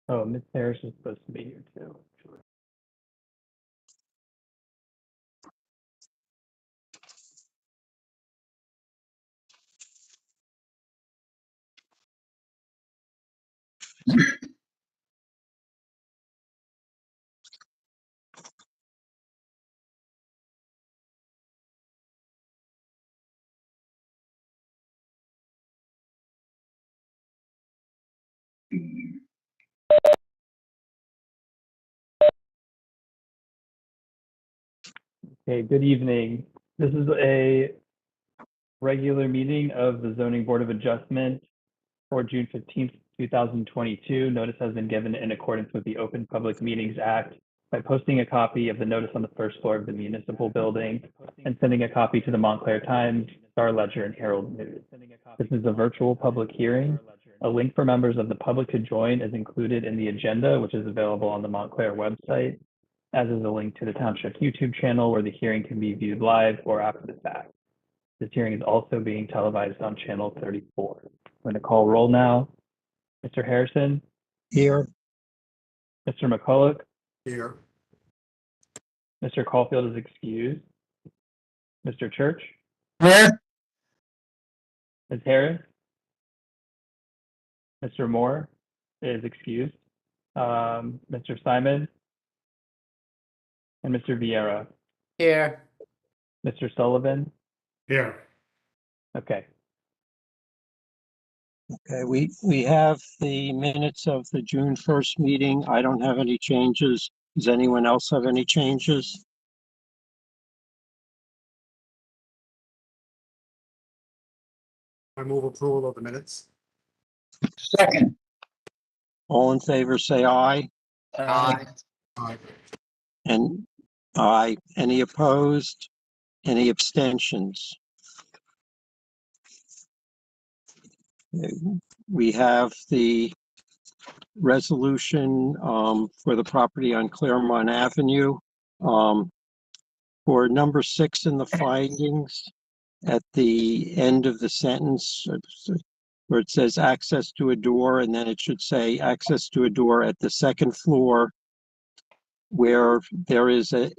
Oh, Miss Harris is supposed to be here too. Okay, good evening. This is a regular meeting of the Zoning Board of Adjustment for June 15th, 2022. Notice has been given in accordance with the Open Public Meetings Act by posting a copy of the notice on the first floor of the municipal building and sending a copy to the Montclair Times, Star Ledger, and Herald News. This is a virtual public hearing. A link for members of the public to join is included in the agenda, which is available on the Montclair website, as is a link to the Township YouTube channel where the hearing can be viewed live or after the fact. This hearing is also being televised on channel 34. I'm going to call roll now. Mr. Harrison? Here. Mr. McCulloch? Here. Mr. Caulfield is excused. Mr. Church? Here. Ms. Harris? Mr. Moore is excused. Mr. Simon? And Mr. Vieira? Here. Mr. Sullivan? Here. Okay. Okay, we have the minutes of the June 1st meeting. I don't have any changes. Does anyone else have any changes? I move approval of the minutes. Second. All in favor, say aye. Aye. Aye. And aye. Any opposed? Any abstentions? We have the resolution for the property on Claremont Avenue. For number 6 in the findings, at the end of the sentence, where it says access to a door, and then it should say access to a door at the second floor, where there is an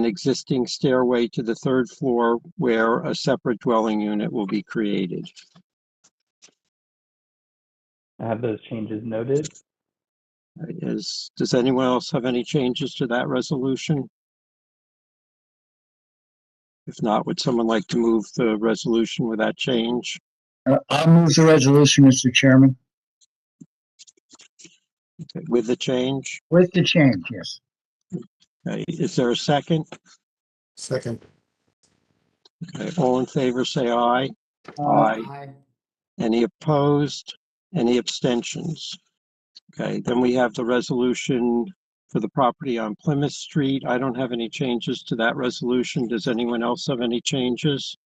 existing stairway to the third floor where a separate dwelling unit will be created. I have those changes noted. Does anyone else have any changes to that resolution? If not, would someone like to move the resolution with that change? I'll move the resolution, Mr. Chairman, Okay, with the change? with the change, yes. Okay, is there a second? Second. Okay, all in favor, say aye. Aye. Any opposed? Any abstentions? Okay, then we have the resolution for the property on Plymouth Street. I don't have any changes to that resolution. Does anyone else have any changes?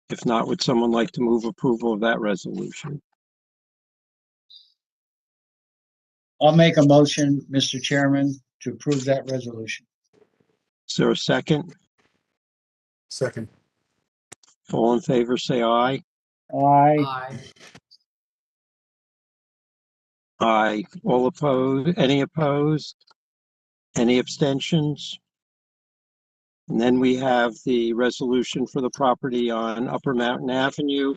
If not, would someone like to move approval of that resolution? I'll make a motion, Mr. Chairman, to approve that resolution. Is there a second? Second. All in favor, say aye. Aye. Aye. All opposed? Any opposed? Any abstentions? And then we have the resolution for the property on Upper Mountain Avenue.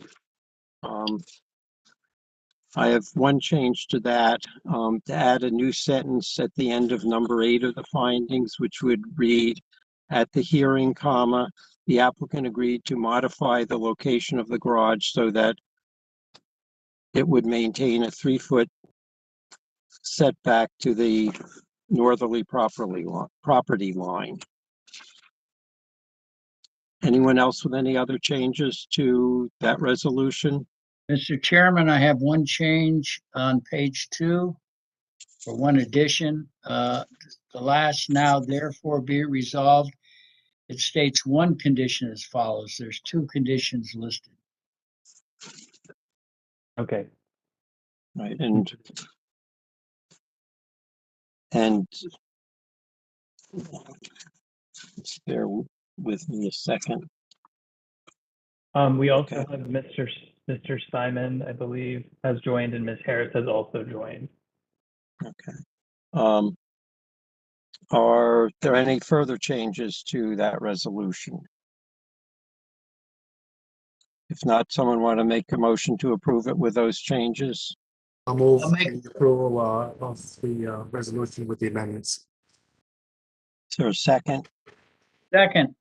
I have one change to that, to add a new sentence at the end of number 8 of the findings, which would read, at the hearing, comma, the applicant agreed to modify the location of the garage so that it would maintain a 3-foot setback to the northerly property line. Anyone else with any other changes to that resolution? Mr. Chairman, I have one change on page 2 for one addition. The last now therefore be it resolved. It states one condition as follows. There's 2 conditions listed. Okay. Right, and bear with me a second. We also Okay. have Mr. Simon, I believe, has joined, and Ms. Harris has also joined. Okay. Are there any further changes to that resolution? If not, someone want to make a motion to approve it with those changes? I'll move I'll make- the approval of the resolution with the amendments. Is there a second? Second.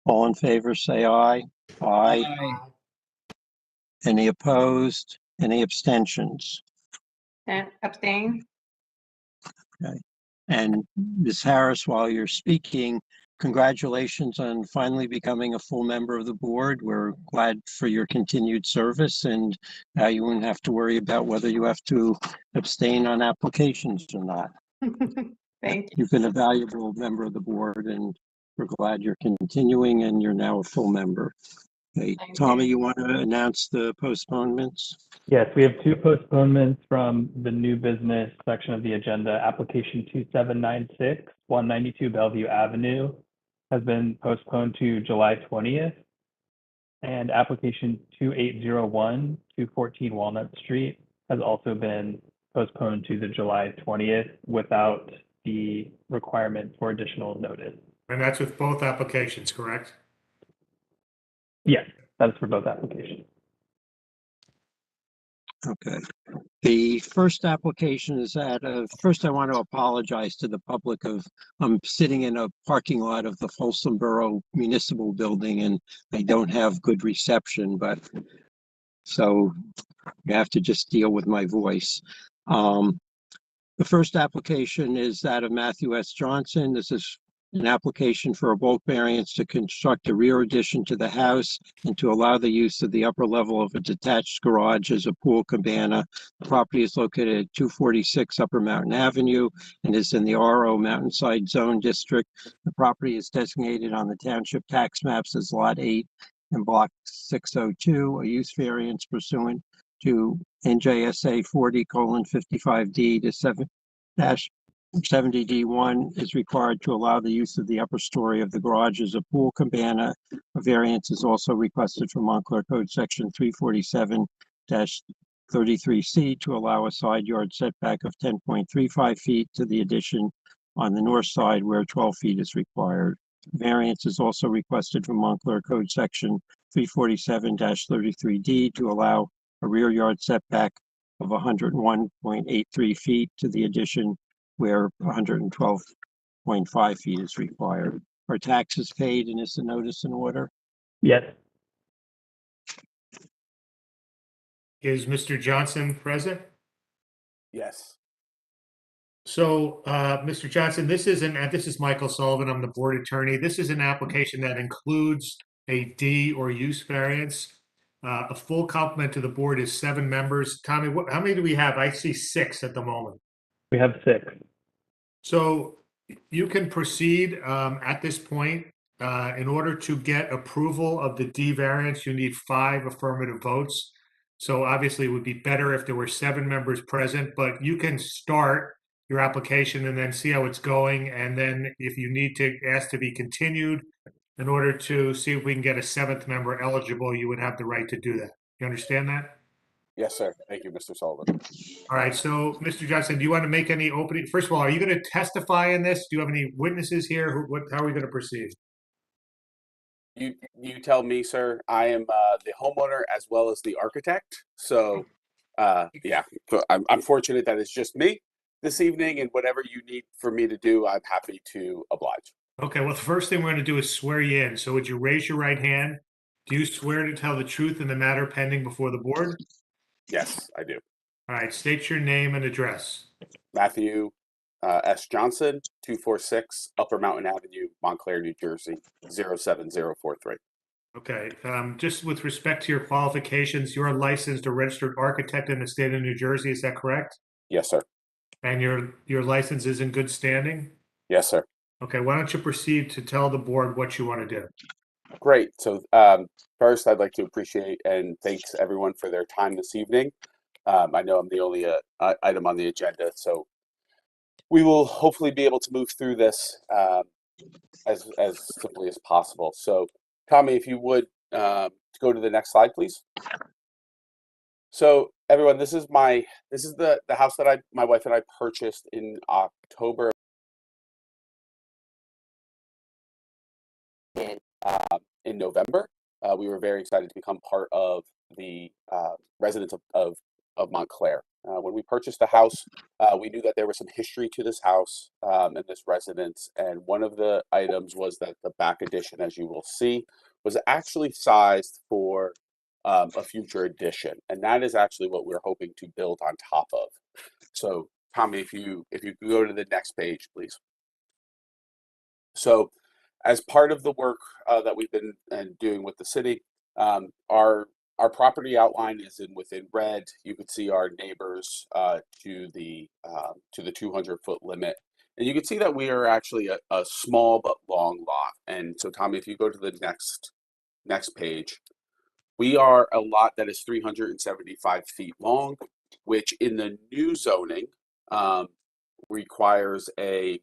All in favor, say aye. Aye. Aye. Any opposed? Any abstentions? Abstain? And Ms. Harris, while you're speaking, congratulations on finally becoming a full member of the board. We're glad for your continued service, and now you won't have to worry about whether you have to abstain on applications or not. Thank you. You've been a valuable member of the board, and we're glad you're continuing, and you're now a full member. Okay, Thank Tommy, you. you want to announce the postponements? Yes, we have two postponements from the new business section of the agenda. Application 2796, 192 Bellevue Avenue has been postponed to July 20th. And application 2801, 214 Walnut Street has also been postponed to the July 20th without the requirement for additional notice. And that's with both applications, correct? Yes, that's for both applications. Okay. The first application is first I want to apologize to the public I'm sitting in a parking lot of the Folsom Borough Municipal Building and I don't have good reception, so you have to just deal with my voice. The first application is that of Matthew S. Johnson. This is an application for a bulk variance to construct a rear addition to the house and to allow the use of the upper level of a detached garage as a pool cabana. The property is located at 246 Upper Mountain Avenue and is in the RO Mountainside Zone District. The property is designated on the township tax maps as Lot 8 in Block 602, a use variance pursuant to NJSA 40:55D to 7-70D1 is required to allow the use of the upper story of the garage as a pool cabana. A variance is also requested from Montclair Code Section 347-33C to allow a side yard setback of 10.35 feet to the addition on the north side where 12 feet is required. Variance is also requested from Montclair Code Section 347-33D to allow a rear yard setback of 101.83 feet to the addition where 112.5 feet is required. Are taxes paid and is the notice in order? Yes, Is Mr. Johnson present? Yes. So, Mr. Johnson, this is Michael Sullivan. I'm the board attorney. This is an application that includes a D or use variance. A full complement to the board is 7 members. Tommy, how many do we have? I see 6 at the moment. we have 6. So you can proceed at this point. In order to get approval of the D variance, you need 5 affirmative votes. So obviously it would be better if there were 7 members present, but you can start your application and then see how it's going. And then if you need to ask to be continued in order to see if we can get a 7th member eligible, you would have the right to do that. You understand that? Yes, sir. Thank you, Mr. Sullivan. All right, so Mr. Johnson, do you want to make any opening? First of all, are you going to testify in this? Do you have any witnesses here? How are we going to proceed? You tell me, sir. I am the homeowner as well as the architect. So, yeah, so I'm fortunate that it's just me this evening, and whatever you need for me to do, I'm happy to oblige. Okay, well, the first thing we're going to do is swear you in. So would you raise your right hand? Do you swear to tell the truth in the matter pending before the board? Yes, I do. All right, state your name and address. Matthew S. Johnson, 246 Upper Mountain Avenue, Montclair, New Jersey, 07043. Okay, just with respect to your qualifications, you're a licensed or registered architect in the state of New Jersey, is that correct? Yes, sir. And your license is in good standing? Yes, sir. Okay, why don't you proceed to tell the board what you want to do? Great. So first, I'd like to appreciate and thanks everyone for their time this evening. I know I'm the only item on the agenda, so we will hopefully be able to move through this as simply as possible. So, Tommy, if you would go to the next slide, please. So everyone, this is the house that my wife and I purchased in October in November. We were very excited to become part of the residents of Montclair. When we purchased the house, we knew that there was some history to this house and this residence. And one of the items was that the back addition, as you will see, was actually sized for a future addition. And that is actually what we're hoping to build on top of. So Tommy, if you could go to the next page, please. So as part of the work that we've been doing with the city, our property outline is within red. You can see our neighbors to the 200-foot limit, and you can see that we are actually a small but long lot. And so, Tommy, if you go to the next page, we are a lot that is 375 feet long, which in the new zoning requires a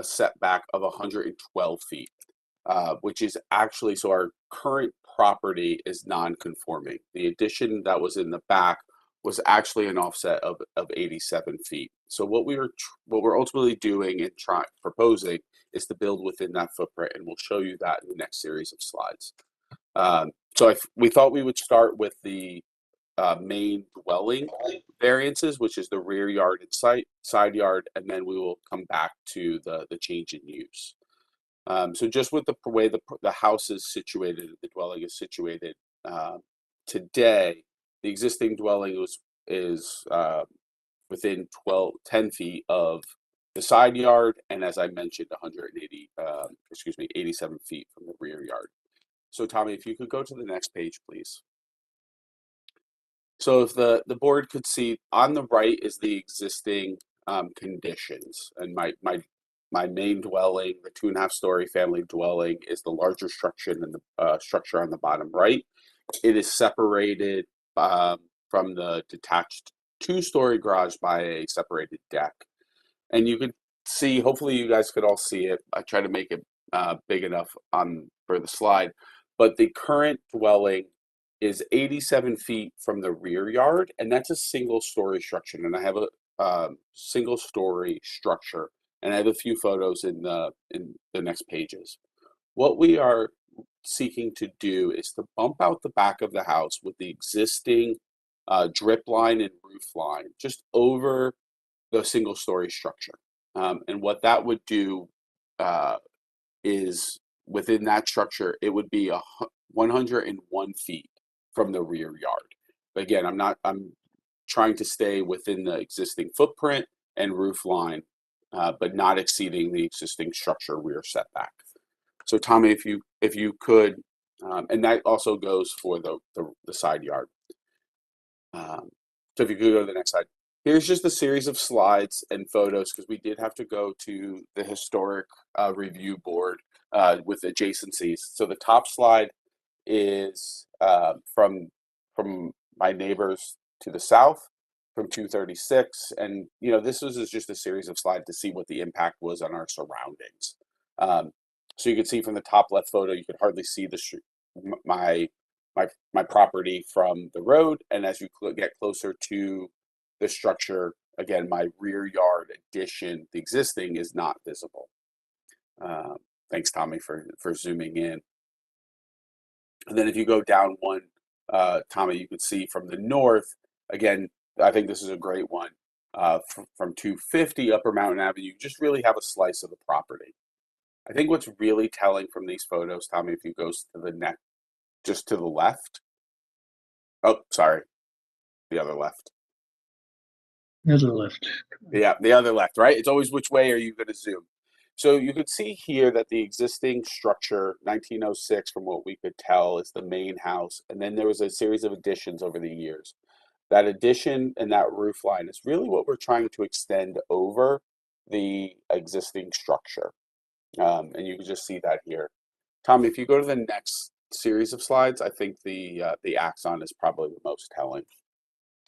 setback of 112 feet, which is actually, so our current property is non-conforming. The addition that was in the back was actually an offset of 87 feet. So what we're ultimately doing and proposing is to build within that footprint, and we'll show you that in the next series of slides. So we thought we would start with the main dwelling variances, which is the rear yard and side yard, and then we will come back to the change in use. So just with the way the house is situated, the dwelling is situated today, the existing dwelling is within 10 feet of the side yard, and as I mentioned, 87 feet from the rear yard. So Tommy, if you could go to the next page, please. So if the board could see, on the right is the existing conditions, and my main dwelling, the 2.5-story family dwelling, is the larger structure than the structure on the bottom right. It is separated from the detached 2-story garage by a separated deck, and you could see. Hopefully, you guys could all see it. I try to make it big enough for the slide, but the current dwelling is 87 feet from the rear yard, and that's a single-story structure. And I have a single-story structure, and I have a few photos in the next pages. What we are seeking to do is to bump out the back of the house with the existing drip line and roof line just over the single-story structure. And what that would do is, within that structure, it would be 101 feet from the rear yard. But again, I'm trying to stay within the existing footprint and roof line, but not exceeding the existing structure rear setback. So Tommy, if you could, and that also goes for the side yard. So if you could go to the next slide. Here's just a series of slides and photos, because we did have to go to the historic review board with adjacencies. So the top slide is from my neighbors to the south, from 236, and this was just a series of slides to see what the impact was on our surroundings. So you can see from the top left photo, you could hardly see my property from the road, and as you get closer to the structure, again, my rear yard addition, the existing, is not visible. Thanks, Tommy, for zooming in. And then if you go down one, Tommy, you can see from the north, again, I think this is a great one, from 250 Upper Mountain Avenue, you just really have a slice of the property. I think what's really telling from these photos, Tommy, if you go to the next, just to the left. Oh, sorry, the other left. The other left. Yeah, the other left, right? It's always which way are you going to zoom? So you could see here that the existing structure, 1906, from what we could tell, is the main house. And then there was a series of additions over the years. That addition and that roof line is really what we're trying to extend over the existing structure. And you can just see that here. Tommy, if you go to the next series of slides, I think the axon is probably the most telling.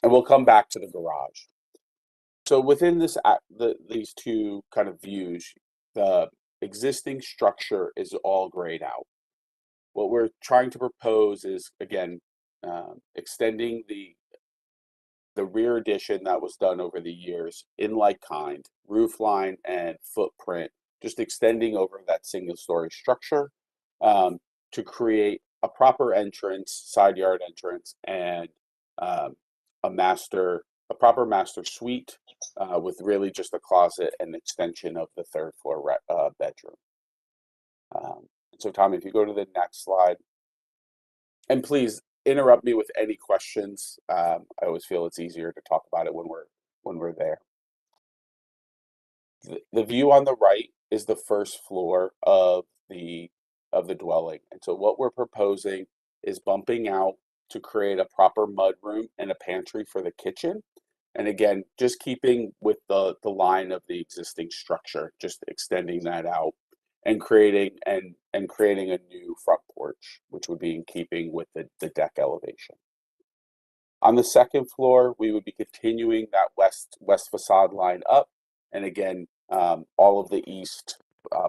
And we'll come back to the garage. So within these two kind of views, the existing structure is all grayed out. What we're trying to propose is, again, extending the the rear addition that was done over the years in like kind, roof line and footprint, just extending over that single story structure to create a proper entrance, side yard entrance, and um, a proper master suite with really just a closet and extension of the third floor bedroom. So Tommy, if you go to the next slide, and please interrupt me with any questions. I always feel it's easier to talk about it when we're there. The view on the right is the first floor of the dwelling, and so what we're proposing is bumping out to create a proper mudroom and a pantry for the kitchen. And again, just keeping with the line of the existing structure, just extending that out and creating a new front porch, which would be in keeping with the deck elevation. On the second floor, we would be continuing that west facade line up, and again, all of the east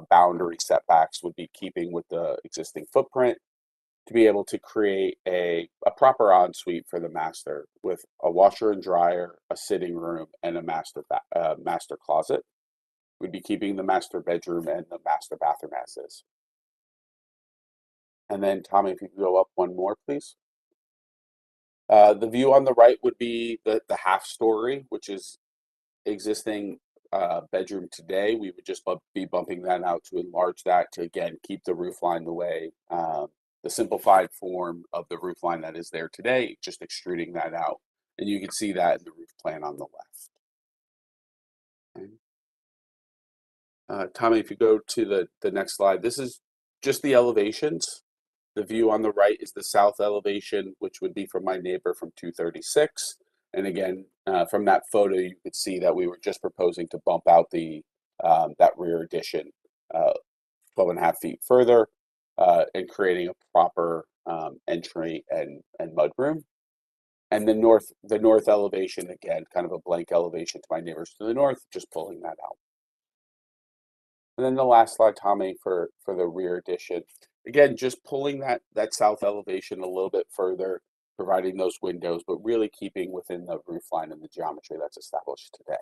boundary setbacks would be keeping with the existing footprint to be able to create a proper ensuite for the master with a washer and dryer, a sitting room, and a master closet. We'd be keeping the master bedroom and the master bathroom as is. And then Tommy, if you could go up one more, please. The view on the right would be the half story, which is existing bedroom today. We would just be bumping that out to enlarge that to, again, keep the roof line the way, the simplified form of the roof line that is there today, just extruding that out. And you can see that in the roof plan on the left. Okay. Tommy, if you go to the next slide, this is just the elevations. The view on the right is the south elevation, which would be from my neighbor from 236. And again, from that photo, you could see that we were just proposing to bump out the that rear addition 12.5 feet further and creating a proper entry and mudroom. And the north elevation, again, kind of a blank elevation to my neighbors to the north, just pulling that out. And then the last slide, Tommy, for the rear addition. Again, just pulling that south elevation a little bit further, providing those windows, but really keeping within the roof line and the geometry that's established today.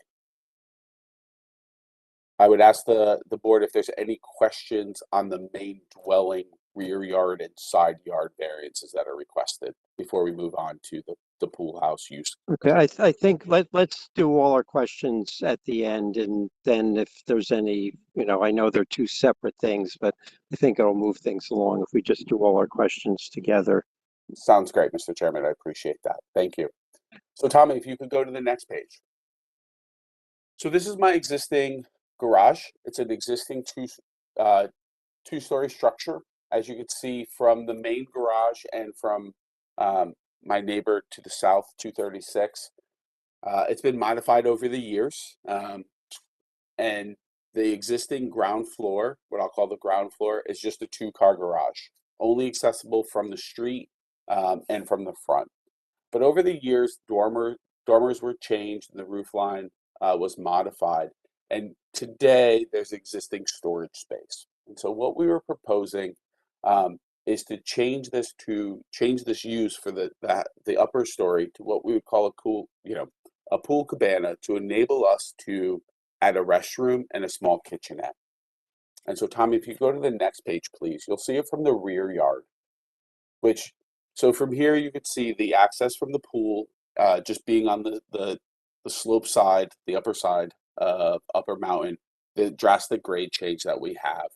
I would ask the board if there's any questions on the main dwelling, rear yard and side yard variances that are requested before we move on to the pool house use. Okay, I think let's do all our questions at the end, and then if there's any, I know they're two separate things, but I think it'll move things along if we just do all our questions together. Sounds great, Mr. Chairman. I appreciate that. Thank you. So Tommy, if you could go to the next page. So this is my existing garage. It's an existing two-story structure. As you can see from the main garage and from my neighbor to the south, 236. It's been modified over the years. And the existing ground floor, what I'll call the ground floor, is just a two-car garage, only accessible from the street and from the front. But over the years, dormers were changed and the roof line was modified. And today there's existing storage space. And so what we were proposing is to change this use for the upper story to what we would call a pool cabana to enable us to add a restroom and a small kitchenette. And so Tommy, if you go to the next page, please, you'll see it from the rear yard, so from here you could see the access from the pool just being on the slope side, the upper side of Upper Mountain, the drastic grade change that we have.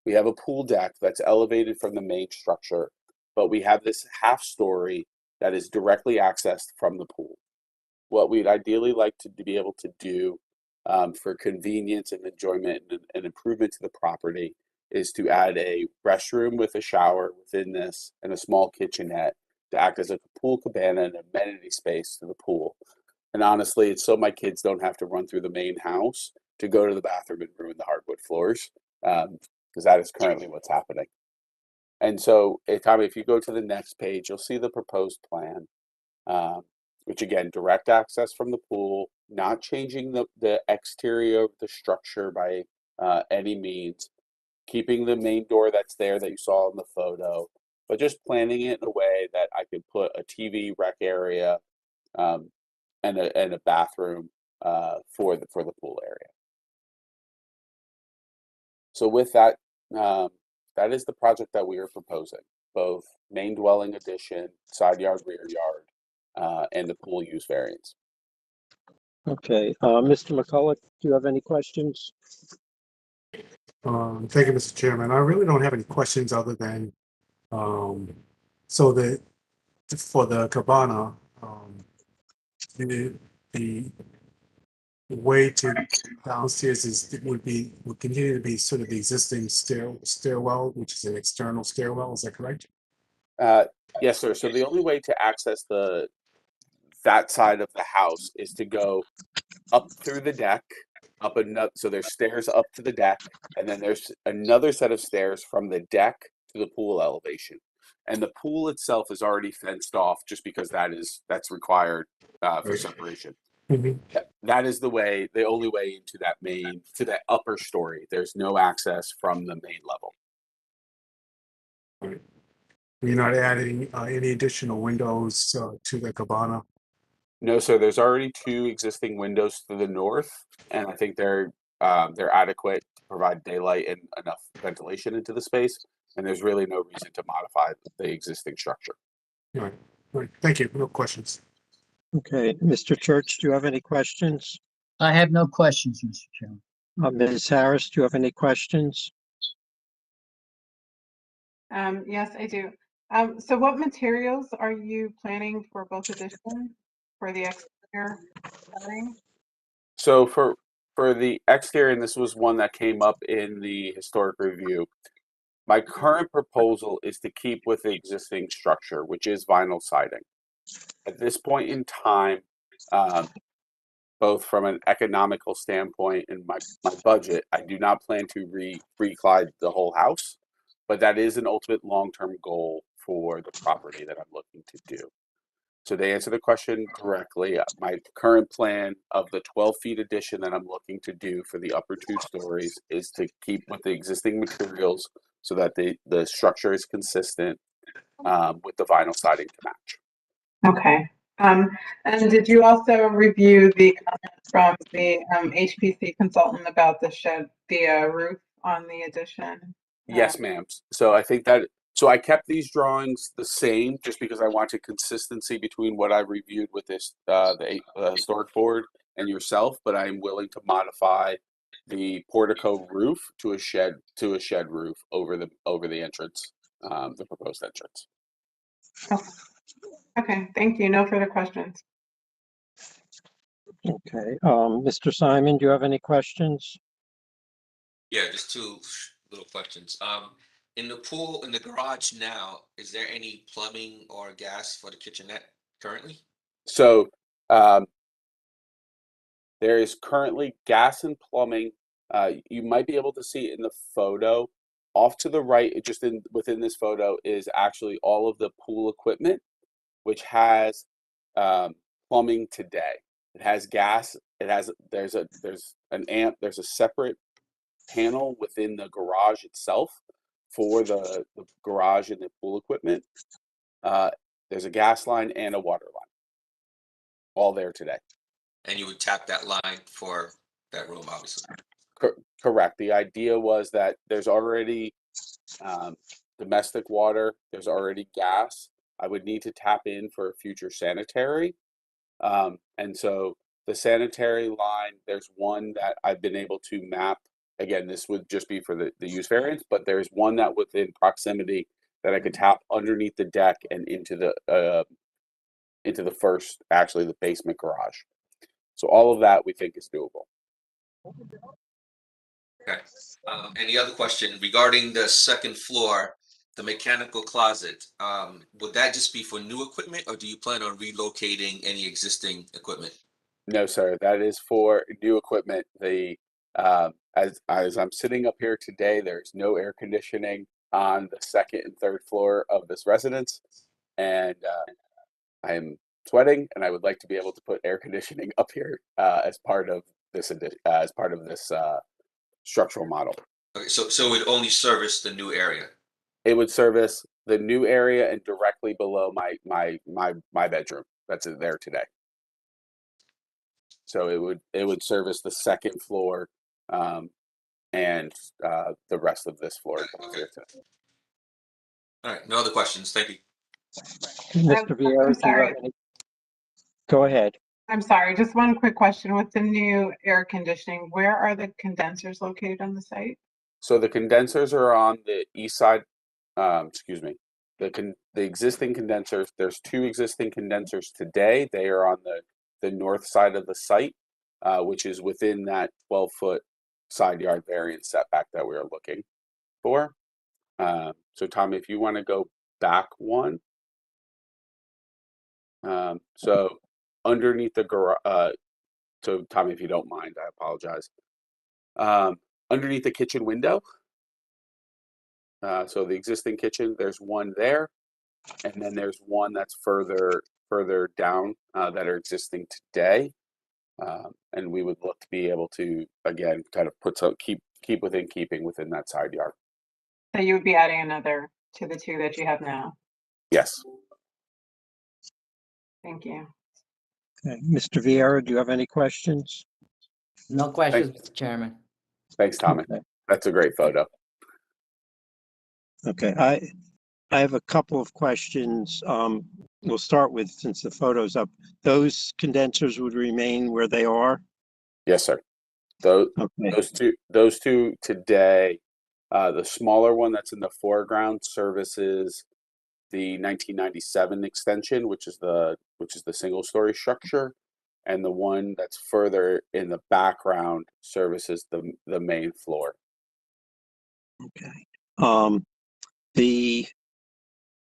We have a pool deck that's elevated from the main structure, but we have this half story that is directly accessed from the pool. What we'd ideally like to be able to do for convenience and enjoyment and improvement to the property is to add a restroom with a shower within this and a small kitchenette to act as a pool cabana and amenity space to the pool. And honestly, it's so my kids don't have to run through the main house to go to the bathroom and ruin the hardwood floors, because that is currently what's happening. And so, Tommy, if you go to the next page, you'll see the proposed plan, which again, direct access from the pool, not changing the exterior of the structure by any means, keeping the main door that's there that you saw in the photo, but just planning it in a way that I could put a TV rec area and a bathroom for the pool area. So with that, that is the project that we are proposing, both main dwelling addition, side yard, rear yard, and the pool use variance. Okay, Mr. McCullough, do you have any questions? Thank you, Mr. Chairman. I really don't have any questions other than, so that for the cabana, the way to downstairs would continue to be sort of the existing stairwell, which is an external stairwell. Is that correct? Yes, sir. So the only way to access that side of the house is to go up through the deck, up another. So there's stairs up to the deck, and then there's another set of stairs from the deck to the pool elevation. And the pool itself is already fenced off, just because that's required for separation. Mhm. That is the only way into that upper story. There's no access from the main level. You're not adding any additional windows to the cabana? No, sir. There's already 2 existing windows to the north, and I think they're adequate to provide daylight and enough ventilation into the space. And there's really no reason to modify the existing structure. All right. All right. Thank you. No questions. Okay, Mr. Church, do you have any questions? I have no questions, Mr. Chairman. Ms. Harris, do you have any questions? Yes, I do. So what materials are you planning for both additions for the exterior setting? So for the exterior, and this was one that came up in the historic review, my current proposal is to keep with the existing structure, which is vinyl siding. At this point in time, both from an economical standpoint and my budget, I do not plan to reclad the whole house, but that is an ultimate long-term goal for the property that I'm looking to do. So to answer the question directly, my current plan of the 12 feet addition that I'm looking to do for the upper 2 stories is to keep with the existing materials so that the structure is consistent with the vinyl siding to match. Okay. And did you also review the comments from the HPC consultant about the roof on the addition? Yes, ma'am. So I think I kept these drawings the same just because I wanted consistency between what I reviewed with this the historic board and yourself, but I am willing to modify the portico roof to a shed roof over the entrance, the proposed entrance. Okay, thank you. No further questions. Okay, Mr. Simon, do you have any questions? Yeah, just 2 little questions. In the garage now, is there any plumbing or gas for the kitchenette currently? So there is currently gas and plumbing. You might be able to see it in the photo. Off to the right, within this photo, is actually all of the pool equipment, which has plumbing today. It has gas. There's a separate panel within the garage itself for the garage and the pool equipment. There's a gas line and a water line, all there today. And you would tap that line for that room, obviously. Correct. The idea was that there's already domestic water, there's already gas. I would need to tap in for a future sanitary. And so the sanitary line, there's one that I've been able to map. Again, this would just be for the use variance, but there's one that within proximity that I could tap underneath the deck and into the basement garage. So all of that we think is doable. Okay. And the other question regarding the second floor, the mechanical closet, would that just be for new equipment, or do you plan on relocating any existing equipment? No, sir. That is for new equipment. As I'm sitting up here today, there's no air conditioning on the 2nd and 3rd floor of this residence, and I am sweating, and I would like to be able to put air conditioning up here as part of this structural model. Okay, so it would only service the new area. It would service the new area and directly below my bedroom. That's there today. So it would service the second floor, and the rest of this floor. Okay. All right, no other questions. Thank you. Mr. Vieira, do you sorry. have any? Go ahead. I'm sorry, just one quick question. With the new air conditioning, where are the condensers located on the site? So the condensers are on the east side. Excuse me. The existing condensers. There's 2 existing condensers today. They are on the north side of the site, which is within that 12-foot side yard variance setback that we are looking for. So Tommy, if you want to go back one. So underneath the garage. So Tommy, if you don't mind, I apologize. Underneath the kitchen window. So the existing kitchen, there's one there, and then there's one that's further down that are existing today, and we would look to be able to again kind of keep within keeping within that side yard. So you would be adding another to the 2 that you have now. Yes. Thank you. Okay. Mr. Vieira, do you have any questions? No questions, Mr. Chairman. Thanks, Tommy. Okay. That's a great photo. Okay, I have a couple of questions. We'll start with, since the photo's up, those condensers would remain where they are? Yes, sir. Those Okay. those two today. The smaller one that's in the foreground services the 1997 extension, which is the single-story structure, and the one that's further in the background services the main floor. Okay. The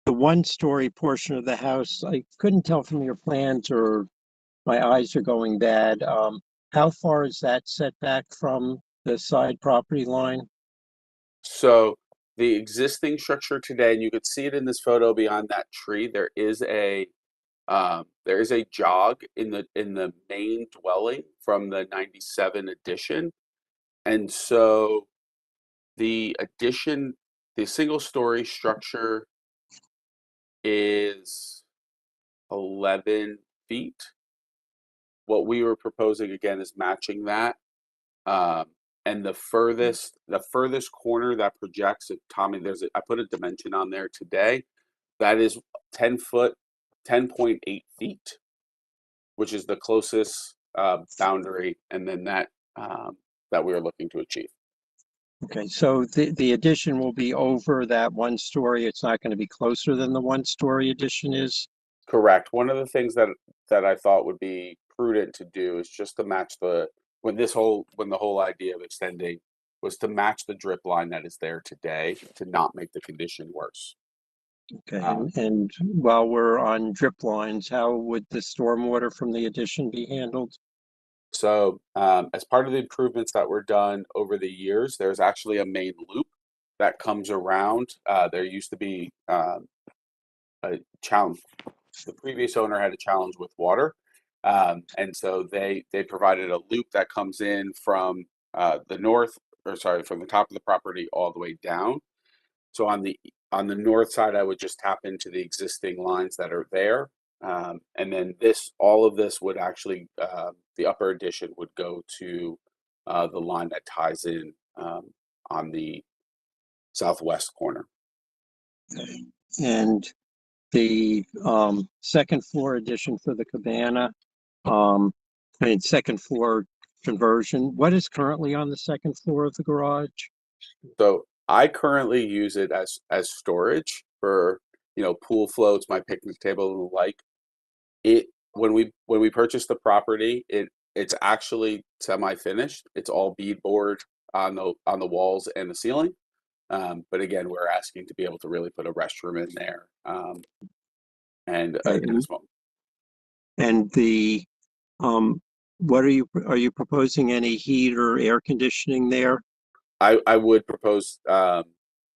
1-story portion of the house, I couldn't tell from your plans, or my eyes are going bad. How far is that set back from the side property line? So the existing structure today, and you could see it in this photo beyond that tree, there is a jog in the main dwelling from the 97 addition. And so the addition, the single-story structure is 11 feet. What we were proposing again is matching that. And the furthest corner that projects, if Tommy, I put a dimension on there today, that is 10.8 feet, which is the closest boundary, and then that we are looking to achieve. Okay, so the addition will be over that 1-story. It's not going to be closer than the 1-story addition is? Correct. One of the things that I thought would be prudent to do is just to match when the whole idea of extending was to match the drip line that is there today, to not make the condition worse. Okay, and while we're on drip lines, how would the stormwater from the addition be handled? So as part of the improvements that were done over the years, there's actually a main loop that comes around. There used to be a challenge. The previous owner had a challenge with water. And so they provided a loop that comes in from from the top of the property all the way down. So on the north side, I would just tap into the existing lines that are there. And then all of this would actually, the upper addition would go to the line that ties in on the southwest corner. Okay. And the second floor addition for the cabana, second floor conversion, what is currently on the second floor of the garage? So I currently use it as storage for, pool floats, my picnic table and the like. When we purchased the property, it's actually semi-finished. It's all beadboard on the walls and the ceiling. But again, we're asking to be able to really put a restroom in there. And the what are you proposing, any heat or air conditioning there? I would propose, I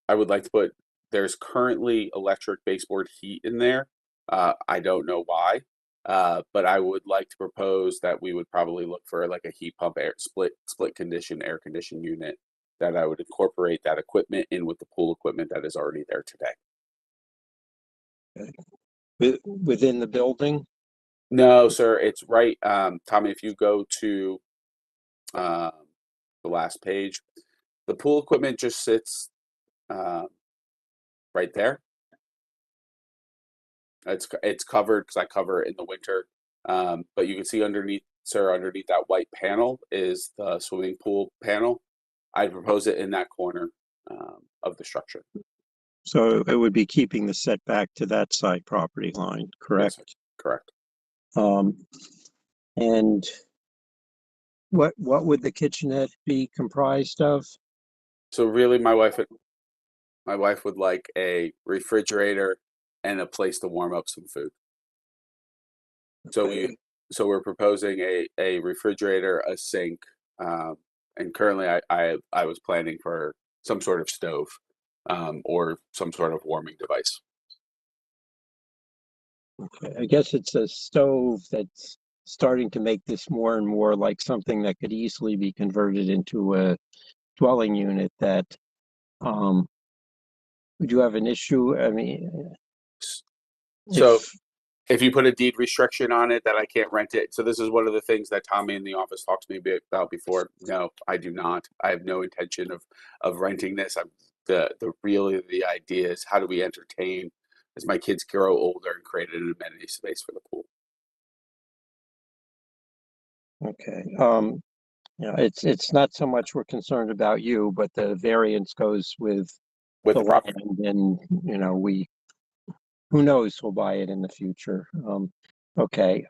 would like to put, there's currently electric baseboard heat in there. I don't know why, but I would like to propose that we would probably look for like a heat pump split condition air conditioning unit, that I would incorporate that equipment in with the pool equipment that is already there today. Okay. Within the building? No, sir, it's right, Tommy, if you go to the last page, the pool equipment just sits right there. It's covered because I cover it in the winter. But you can see underneath, sir, underneath that white panel is the swimming pool panel. I propose it in that corner of the structure. So it would be keeping the setback to that side property line, correct? Yes, correct. And what would the kitchenette be comprised of? So really, my wife would like a refrigerator and a place to warm up some food. So we're proposing a refrigerator, a sink, and currently I was planning for some sort of stove or some sort of warming device. Okay, I guess it's a stove that's starting to make this more and more like something that could easily be converted into a dwelling unit that, would you have an issue? I mean, So if you put a deed restriction on it that I can't rent it. So this is one of the things that Tommy in the office talked to me about before. No, I do not. I have no intention of renting this. The idea is, how do we entertain as my kids grow older and create an amenity space for the pool? okay, yeah, it's not so much we're concerned about you, but the variance goes with With the the property. land, and, you know, who knows, we'll buy it in the future. Okay,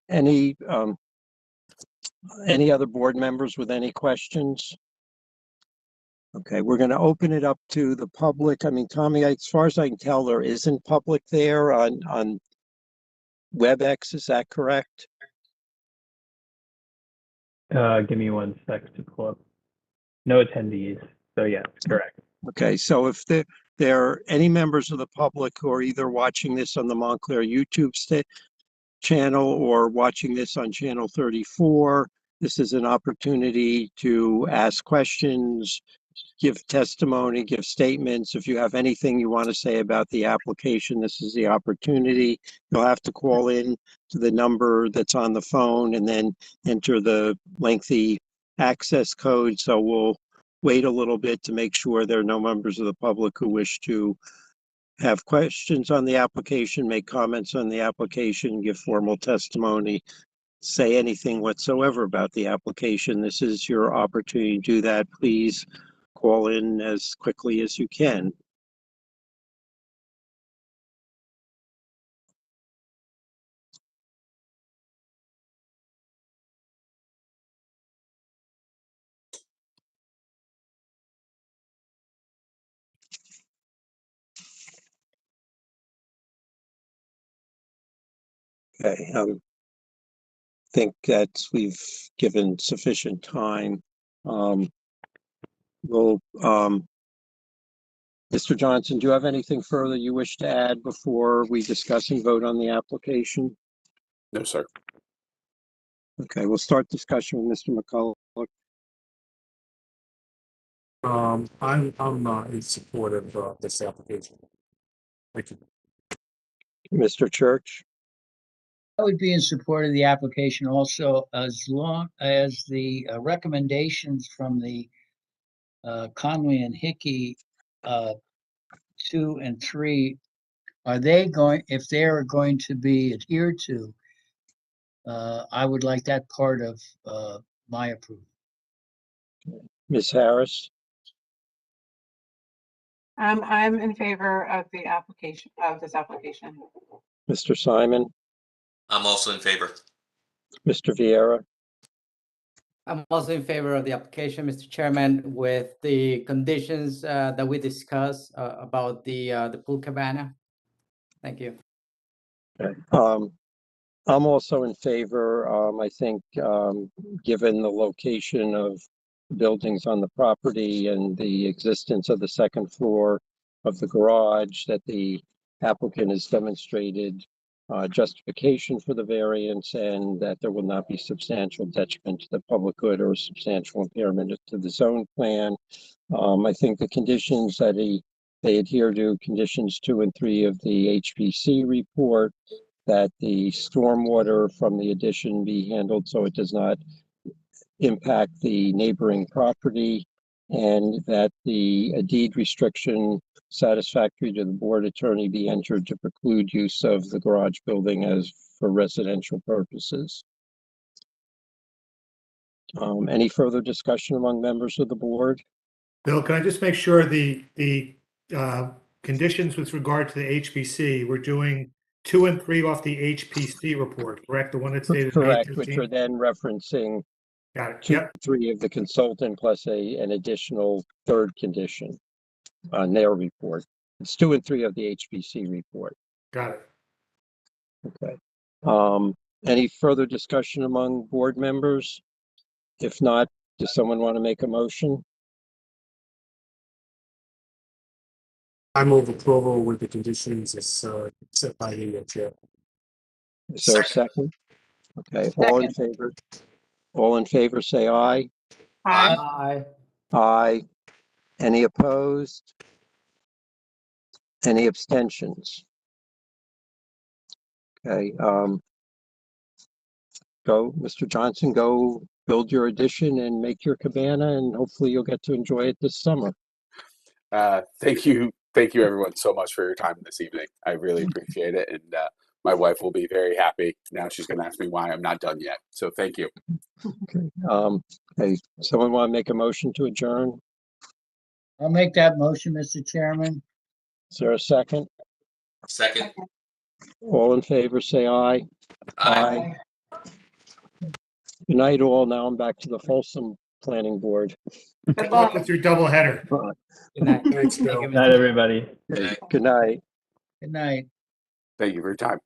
any other board members with any questions? Okay, we're going to open it up to the public. I mean, Tommy, as far as I can tell, there isn't public there on WebEx, is that correct? Give me 1 sec to pull up. No attendees. So yeah, correct. Okay, so if there are any members of the public who are either watching this on the Montclair YouTube channel or watching this on channel 34, this is an opportunity to ask questions, give testimony, give statements. If you have anything you want to say about the application, this is the opportunity. You'll have to call in to the number that's on the phone and then enter the lengthy access code. So we'll wait a little bit to make sure there are no members of the public who wish to have questions on the application, make comments on the application, give formal testimony, say anything whatsoever about the application. This is your opportunity to do that. Please call in as quickly as you can. Okay, think that we've given sufficient time. Mr. Johnson, do you have anything further you wish to add before we discuss and vote on the application? No, sir. Okay, we'll start discussion with Mr. McCullough. I'm not in support of this application. Thank you. Mr. Church? I would be in support of the application also, as long as the recommendations from the Conway and Hickey 2 and 3, are they going, if they are going to be adhered to, I would like that part of my approval. Ms. Harris? I'm in favor of the application, of this application. Mr. Simon? I'm also in favor. Mr. Vieira? I'm also in favor of the application, Mr. Chairman, with the conditions that we discussed about the pool cabana. Thank you. Okay. I'm also in favor. I think, given the location of buildings on the property and the existence of the second floor of the garage, that the applicant has demonstrated justification for the variance, and that there will not be substantial detriment to the public good or substantial impairment to the zone plan. I think the conditions that they adhere to, conditions 2 and 3 of the HPC report, that the stormwater from the addition be handled so it does not impact the neighboring property, and that a deed restriction satisfactory to the board attorney be entered to preclude use of the garage building as for residential purposes. Any further discussion among members of the board? Bill, can I just make sure the conditions with regard to the HPC, we're doing 2 and 3 off the HPC report, correct? The one that stated May Correct, which 15th? are then referencing Got it. 2, Yep, 3 of the consultant plus an additional third condition on their report. It's 2 and 3 of the HPC report. got it. Okay. Any further discussion among board members? If not, does someone want to make a motion? I move approval with the conditions as set by the chair. Is there a second? Okay, all in favor? All in favor, say aye. Aye. Aye. Aye. Any opposed? Any abstentions? Okay, go, Mr. Johnson, go build your addition and make your cabana, and hopefully you'll get to enjoy it this summer. Thank you everyone so much for your time this evening. I really appreciate it, and my wife will be very happy. Now she's going to ask me why I'm not done yet. So thank you. Okay, hey, someone want to make a motion to adjourn? I'll make that motion, Mr. Chairman. Is there a second? Second. All in favor, say aye. Aye. Good night, all. Now I'm back to the Folsom Planning Board. Good luck with your double header. Good night. Thanks, Bill. Thank you, Good night, everybody. Good night. Good night. Good night. Thank you for your time.